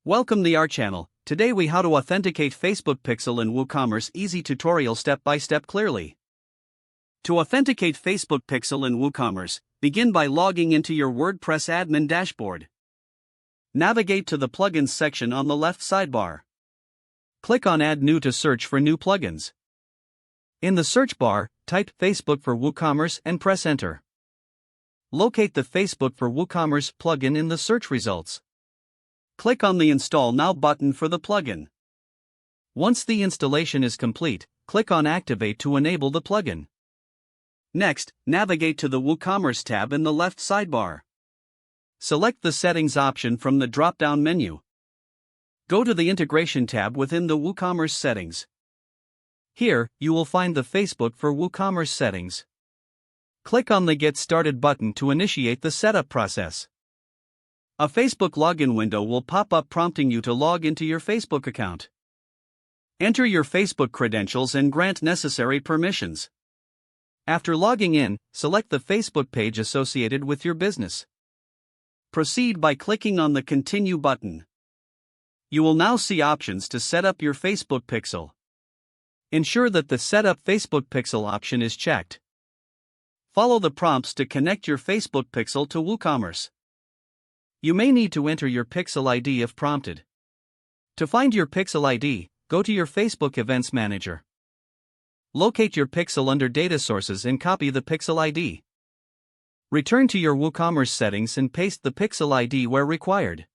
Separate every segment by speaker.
Speaker 1: Welcome to our channel. Today we how to authenticate Facebook Pixel in WooCommerce easy tutorial step by step clearly. To authenticate Facebook Pixel in WooCommerce, begin by logging into your WordPress admin dashboard. Navigate to the plugins section on the left sidebar. Click on Add New to search for new plugins. In the search bar, type Facebook for WooCommerce and press Enter. Locate the Facebook for WooCommerce plugin in the search results. Click on the Install Now button for the plugin. Once the installation is complete, click on Activate to enable the plugin. Next, navigate to the WooCommerce tab in the left sidebar. Select the Settings option from the drop-down menu. Go to the Integration tab within the WooCommerce settings. Here, you will find the Facebook for WooCommerce settings. Click on the Get Started button to initiate the setup process. A Facebook login window will pop up prompting you to log into your Facebook account. Enter your Facebook credentials and grant necessary permissions. After logging in, select the Facebook page associated with your business. Proceed by clicking on the Continue button. You will now see options to set up your Facebook pixel. Ensure that the Set Up Facebook Pixel option is checked. Follow the prompts to connect your Facebook pixel to WooCommerce. You may need to enter your pixel ID if prompted. To find your pixel ID, go to your Facebook Events Manager. Locate your pixel under Data Sources and copy the pixel ID. Return to your WooCommerce settings and paste the pixel ID where required.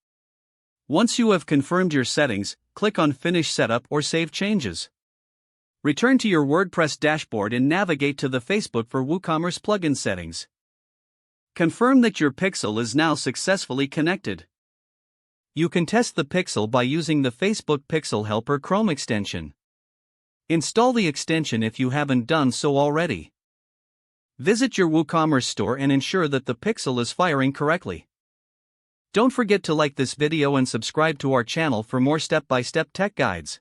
Speaker 1: Once you have confirmed your settings, click on Finish Setup or Save Changes. Return to your WordPress dashboard and navigate to the Facebook for WooCommerce plugin settings. Confirm that your pixel is now successfully connected. You can test the pixel by using the Facebook Pixel Helper Chrome extension. Install the extension if you haven't done so already. Visit your WooCommerce store and ensure that the pixel is firing correctly. Don't forget to like this video and subscribe to our channel for more step-by-step tech guides.